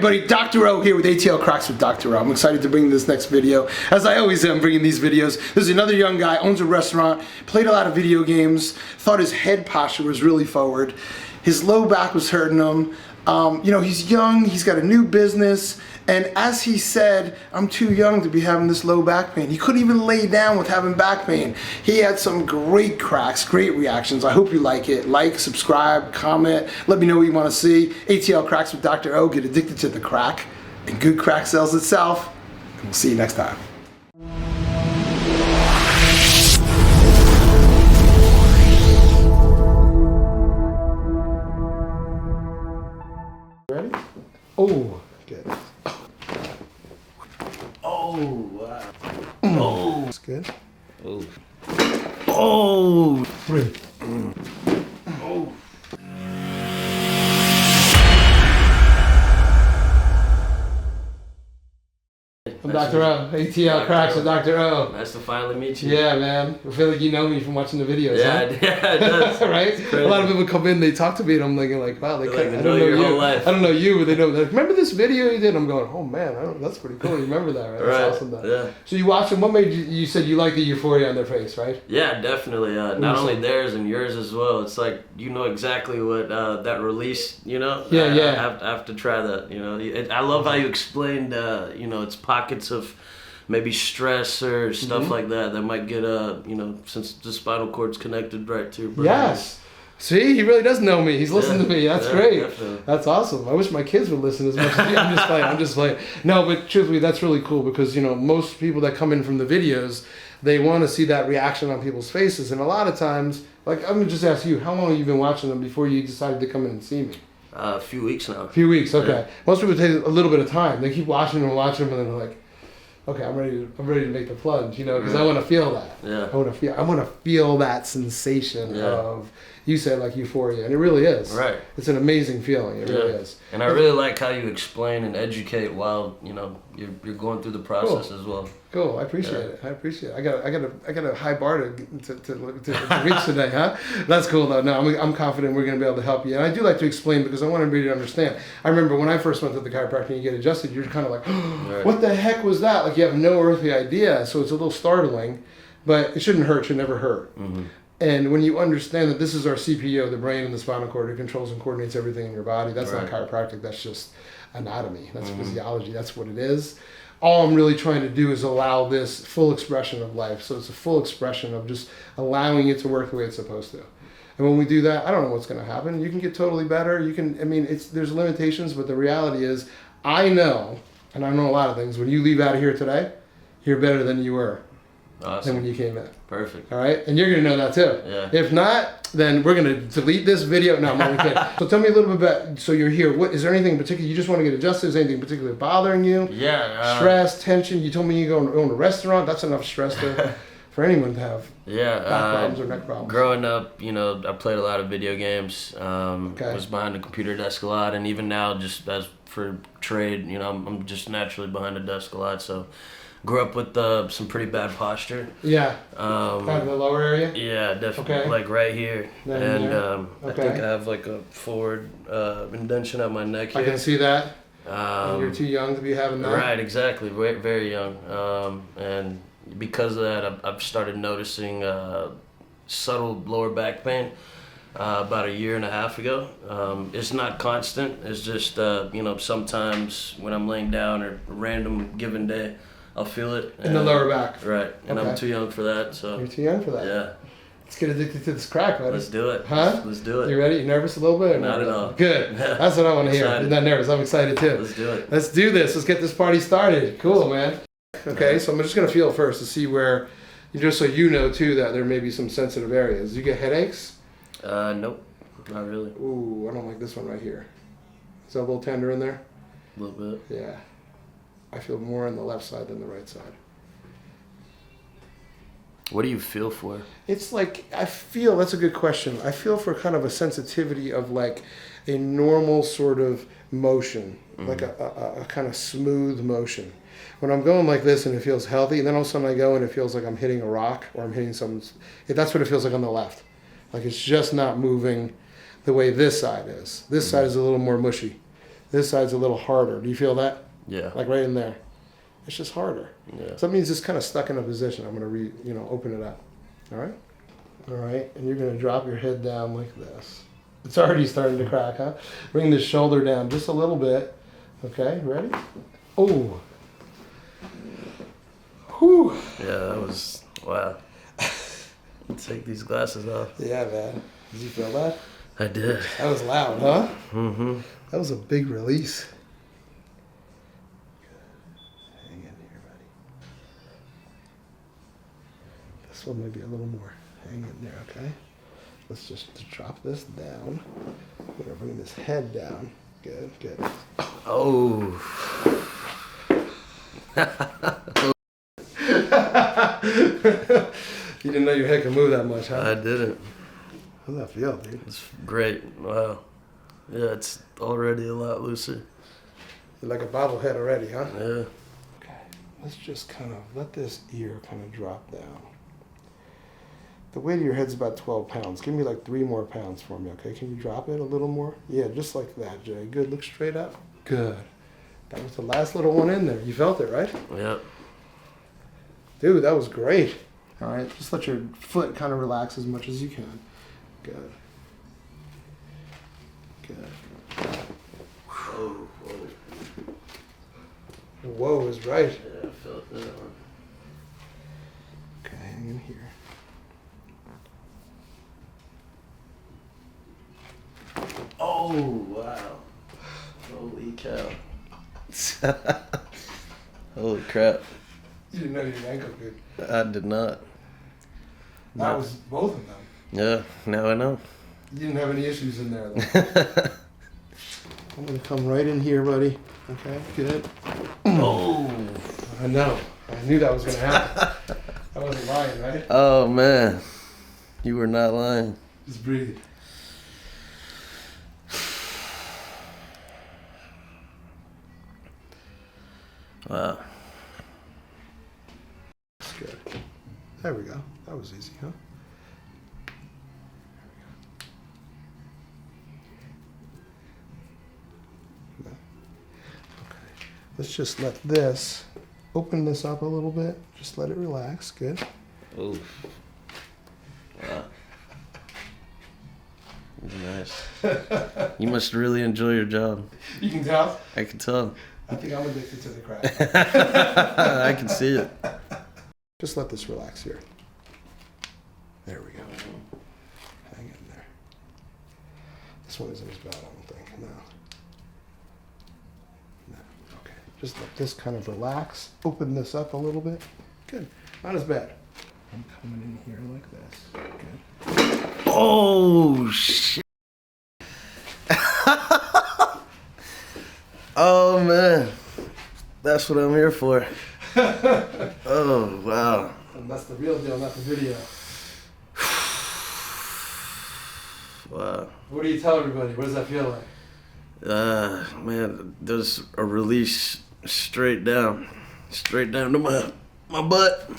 everybody, Dr.O here with Atl Cracks with Dr.O. I'm excited to bring this next video, as I always am bringing these videos. This is another young guy, owns a restaurant, played a lot of video games, thought his head posture was really forward. His low back was hurting him. He's young, he's got a new business, and as he said, I'm too young to be having this low back pain. He couldn't even lay down with having back pain. He had some great cracks, great reactions. I hope you like it. Like, subscribe, comment, let me know what you want to see. Atl Cracks with Dr.O. Get addicted to the crack, and good crack sells itself. And we'll see you next time. Ready? Oh, good. Oh, wow. Oh. That's good. Oh. Oh. 3. Oh. I'm Dr.O. Atl Cracks with Dr.O. Nice to finally meet you. Yeah, man. I feel like you know me from watching the videos. Yeah, huh? yeah, it does. Right? A lot of people come in, they talk to me, and I'm thinking like, wow, I don't know your you. whole life. I don't know you, but they know. Like, remember this video you did? I'm going, oh man, that's pretty cool. You remember that, right? That's awesome. That. Yeah. So you watched them. What made you said you like the euphoria on their face, right? Yeah, definitely. Not only theirs and yours as well. It's like you know exactly what that release. You know. Yeah, I have to try that. You know. I love how you explained. It's pockets of maybe stress or stuff like that might get since the spinal cord's connected right to your brain. Yes. See, he really does know me. He's listened to me. That's great. Definitely. That's awesome. I wish my kids would listen as much as you. I'm just playing. No, but truthfully, that's really cool because, most people that come in from the videos, they want to see that reaction on people's faces. And a lot of times, like, I'm going to just ask you, how long have you been watching them before you decided to come in and see me? A few weeks now. A few weeks, okay. Yeah. Most people take a little bit of time. They keep watching them, and then they're like, okay, I'm ready to make the plunge, because I want to feel that. Yeah. I want to feel that sensation of, you said like euphoria, and it really is. Right. It's an amazing feeling. It really is. And I really like how you explain and educate while you're going through the process as well. Cool. I appreciate it. I got a high bar to reach today, huh? That's cool though. No, I'm confident we're going to be able to help you. And I do like to explain because I want everybody to understand. I remember when I first went to the chiropractor and you get adjusted, you're kind of like, oh, what the heck was that? Like you have no earthly idea. So it's a little startling, but it shouldn't hurt. It should never hurt. Mm-hmm. And when you understand that this is our CPO, the brain and the spinal cord, it controls and coordinates everything in your body. That's not chiropractic. That's just anatomy. That's physiology. That's what it is. All I'm really trying to do is allow this full expression of life. So it's a full expression of just allowing it to work the way it's supposed to. And when we do that, I don't know what's going to happen. You can get totally better. There's limitations, but the reality is, I know, and I know a lot of things, when you leave out of here today, you're better than you were. Awesome. Than when you came in. Perfect. All right? And you're going to know that too. Yeah. If not, then we're going to delete this video. No, I'm only kidding. So tell me a little bit about, so you're here. Is there anything in particular, you just want to get adjusted? Is anything particularly bothering you? Yeah. Stress, tension? You told me you own a restaurant. That's enough stress for anyone to have back problems or neck problems. Growing up, I played a lot of video games. Was behind the computer desk a lot. And even now, just as for trade, I'm just naturally behind the desk a lot. So grew up with some pretty bad posture. Yeah. Kind of the lower area? Yeah, definitely. Okay. Like right here. I think I have like a forward indentation at my neck here. I can see that. You're too young to be having that. Right, exactly. Very young. And because of that, I've started noticing subtle lower back pain about 1.5 years ago. It's not constant. It's just, sometimes when I'm laying down or a random given day, I'll feel it. In the lower back. Right. And I'm too young for that. So. You're too young for that? Yeah. Let's get addicted to this crack, buddy. Let's do it. Huh? Let's do it. You ready? You nervous a little bit? Or not at all. Good. That's what I want to hear. You're not nervous. I'm excited too. Let's do it. Let's do this. Let's get this party started. Cool, man. Okay, so I'm just going to feel first to see where, just so you know too that there may be some sensitive areas. Do you get headaches? Nope. Not really. Ooh, I don't like this one right here. Is that a little tender in there? A little bit. Yeah. I feel more on the left side than the right side. What do you feel for? It's like, that's a good question. I feel for kind of a sensitivity of like a normal sort of motion, like a kind of smooth motion. When I'm going like this and it feels healthy, and then all of a sudden I go and it feels like I'm hitting a rock or I'm hitting that's what it feels like on the left. Like it's just not moving the way this side is. This side is a little more mushy. This side's a little harder. Do you feel that? Yeah. Like right in there. It's just harder. Yeah. So that means it's kind of stuck in a position. I'm going to open it up. All right? All right. And you're going to drop your head down like this. It's already starting to crack, huh? Bring the shoulder down just a little bit. Okay, ready? Oh. Whew. Yeah, that was, wow. Take these glasses off. Yeah, man. Did you feel that? I did. That was loud, huh? Mm-hmm. That was a big release. Hang in here, buddy. This one might be a little more. Hang in there, okay? Let's just drop this down. We're gonna bring this head down. Good, good. Oh. You didn't know your head could move that much, huh? I didn't. How's that feel, dude? It's great. Wow. Yeah, it's already a lot looser. You're like a bobblehead already, huh? Yeah. Okay, let's just kind of let this ear kind of drop down. The weight of your head's about 12 pounds. Give me like 3 more pounds for me, okay? Can you drop it a little more? Yeah, just like that, Jay. Good, look straight up. Good. That was the last little one in there. You felt it, right? Yep. Dude, that was great. All right, just let your foot kind of relax as much as you can. Good. Good. Whoa, whoa. Whoa is right. Yeah, I felt that one. Okay, hang in here. Oh, wow. Holy cow. Holy crap. You didn't know your ankle could. I did not. That was both of them. Yeah, now I know. You didn't have any issues in there, though. I'm going to come right in here, buddy. Okay, good. Oh. I know. I knew that was going to happen. I wasn't lying, right? Oh, man. You were not lying. Just breathe. Wow. That's good. There we go. That was easy, huh? There we go. Okay. Let's just let this, open this up a little bit. Just let it relax. Good. Oh. Wow. Nice. You must really enjoy your job. You can tell? I can tell. I think I'm addicted to the crack. I can see it. Just let this relax here. There we go. Hang in there. This one isn't as bad, I don't think. No. No. Okay. Just let this kind of relax. Open this up a little bit. Good. Not as bad. I'm coming in here like this. Good. Oh, shit. Oh, man. That's what I'm here for. Oh, wow. And that's the real deal, not the video. Wow. What do you tell everybody? What does that feel like? Man, there's a release straight down to my butt.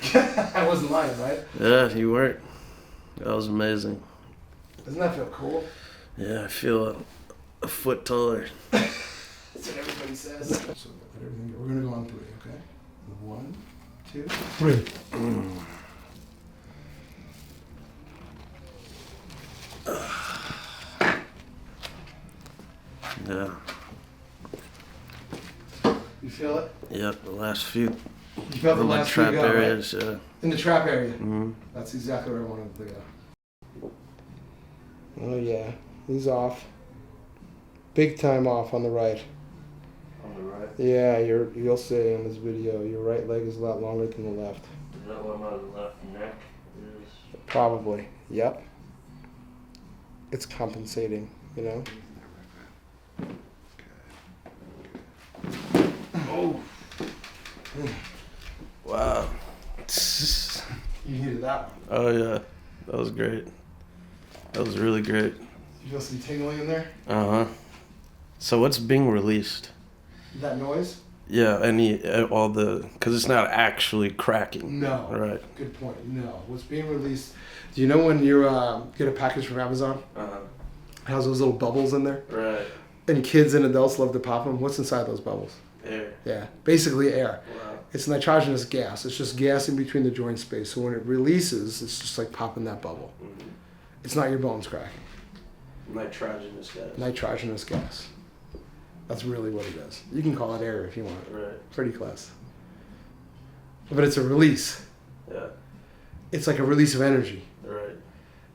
I wasn't lying, right? Yeah, you weren't. That was amazing. Doesn't that feel cool? Yeah, I feel a foot taller. That's what everybody says. So let everything go. We're gonna go on 3, okay? 1, 2, 3. Yeah. You feel it? Yep, the last few. You felt the my last trap few go, areas, right? yeah. In the trap area. Mm-hmm. That's exactly where I wanted to go. Oh yeah, he's off. Big time off on the right. On the right? Yeah, you'll see in this video, your right leg is a lot longer than the left. Is that what my left neck is? Probably. Yep. It's compensating, you know. Oh. Wow. You needed that one. Oh yeah, that was great. That was really great. You feel some tingling in there? Uh-huh. So what's being released? That noise? Yeah, because it's not actually cracking. No. Right. Good point. No. What's being released? Do you know when you get a package from Amazon? Uh-huh. It has those little bubbles in there? Right. and kids and adults love to pop them. What's inside those bubbles? Air. Yeah, basically air. Wow. It's nitrogenous gas. It's just gas in between the joint space. So when it releases, it's just like popping that bubble. Mm-hmm. It's not your bones cracking. Nitrogenous gas. Nitrogenous gas. That's really what it is. You can call it air if you want. Right. Pretty close. But it's a release. Yeah. It's like a release of energy. Right.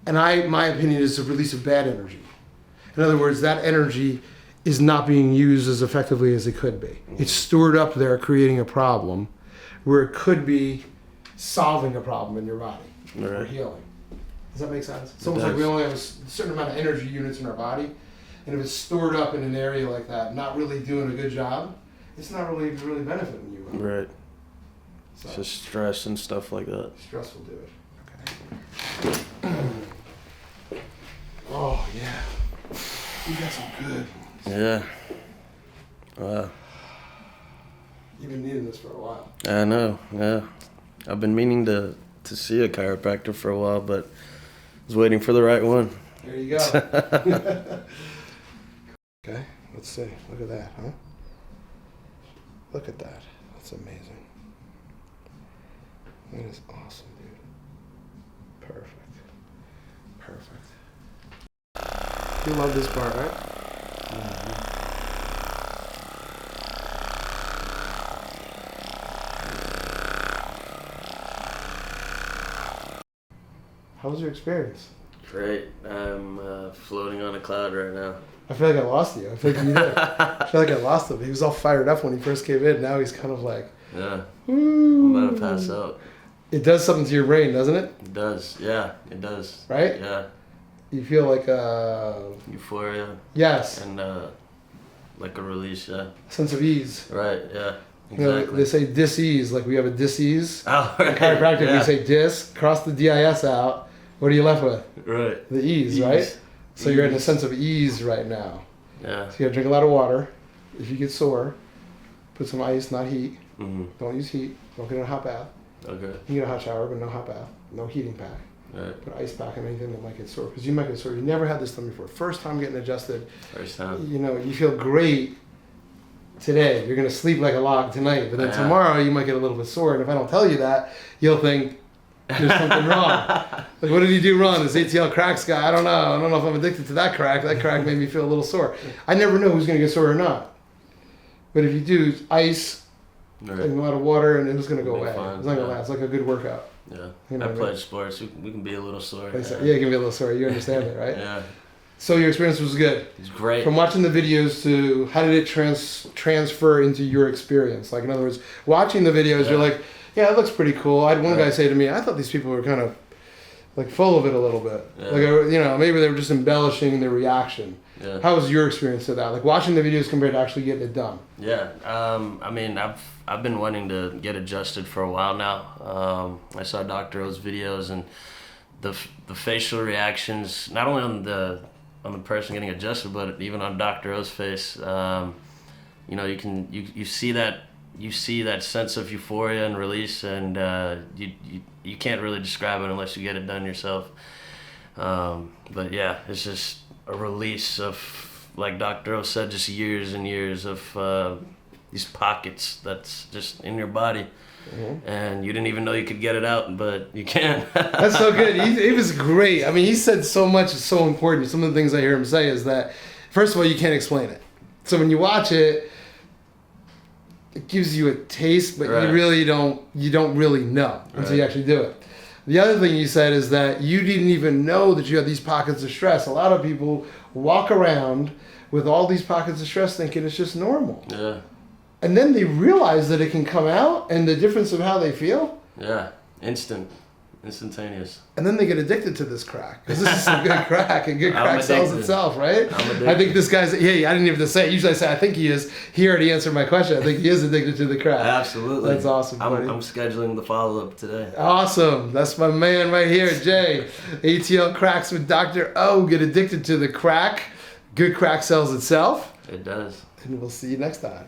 And my opinion is a release of bad energy. In other words, that energy is not being used as effectively as it could be. Mm-hmm. It's stored up there creating a problem where it could be solving a problem in your body or healing. Does that make sense? It's almost like we only have a certain amount of energy units in our body, and if it's stored up in an area like that, not really doing a good job, it's not really benefiting you. Right. So, It's just stress and stuff like that. stress will do it. Okay. Oh yeah, you got some good ones. Yeah. Wow. You've been needing this for a while. I know. Yeah. I've been meaning to see a chiropractor for a while, but was waiting for the right one. There you go. Okay, let's see. Look at that, huh? Look at that. That's amazing. That is awesome, dude. Perfect. Perfect. You love this part, right? Mm-hmm. How was your experience? Great. I'm floating on a cloud right now. I feel like I lost you. I feel like you did. I feel like I lost him. He was all fired up when he first came in. Now he's kind of like, Yeah. ooh. I'm about to pass out. It does something to your brain, doesn't it? It does. Yeah, it does. Right? Yeah. You feel like Euphoria yes, and like a release. Yeah. sense of ease. Right. Yeah. You know, Exactly. they say dis-ease, like we have a dis-ease. Oh, In right. chiropractic, Yeah. we say dis, cross the DIS out. What are you left with? Right. The ease, right? So you're in a sense of ease right now. Yeah. So you gotta drink a lot of water. If you get sore, put some ice, not heat. Mm-hmm. Don't use heat. Don't get in a hot bath. Okay. You can get a hot shower, but no hot bath. No heating pack. Right. Put ice pack on anything that might get sore. Because you might get sore. You never had this done before. First time getting adjusted. First time. You know, you feel great today. You're going to sleep like a log tonight. But then Yeah. tomorrow you might get a little bit sore. And if I don't tell you that, you'll think there's something wrong. Like, what did he do wrong? This Atl Cracks guy, I don't know. I don't know if I'm addicted to that crack. That crack made me feel a little sore. I never know who's going to get sore or not. But if you do ice Right. and a lot of water, and it's going to go It'll be away. fine, It's not going to yeah. last. It's like a good workout. Yeah. You know I what I played mean? sports. We can be a little sore. Yeah, it can be a little sore. You understand it, right? Yeah. So your experience was good. It's great. From watching the videos to how did it transfer into your experience? Like, in other words, watching the videos, Yeah. you're like, yeah, it looks pretty cool. I had one Right. guy say to me, I thought these people were kind of like full of it a little bit. Yeah. Like, you know, maybe they were just embellishing their reaction. Yeah. How was your experience to that? Like watching the videos compared to actually getting it done? Yeah. I mean, I've been wanting to get adjusted for a while now. I saw Dr.O's videos and the facial reactions, not only on the person getting adjusted, but even on Dr.O's face. You know, you see that sense of euphoria and release, and you can't really describe it unless you get it done yourself. But yeah, it's just a release of, like Dr.O said, just years and years of these pockets that's just in your body. Mm-hmm. And you didn't even know you could get it out, but you can. That's so good. He was great. I mean, he said so much. It's so important. Some of the things I hear him say is that, first of all, you can't explain it. So when you watch it, it gives you a taste, but Right. you don't really know until you Right. actually do it. The other thing you said is that you didn't even know that you had these pockets of stress. A lot of people walk around with all these pockets of stress thinking it's just normal. Yeah. And then they realize that it can come out and the difference of how they feel. Yeah. Instantaneous. And then they get addicted to this crack. Because this is some good crack, and good I'm crack sells addicted. itself, right? I'm addicted. I think this guy's, yeah, I didn't even say it. Usually I say, I think he is. He already answered my question. I think he is addicted to the crack. Absolutely. That's awesome, buddy. I'm scheduling the follow-up today. Awesome. That's my man right here, Jay. Atl Cracks with Dr.O. Get addicted to the crack. Good crack sells itself. It does. And we'll see you next time.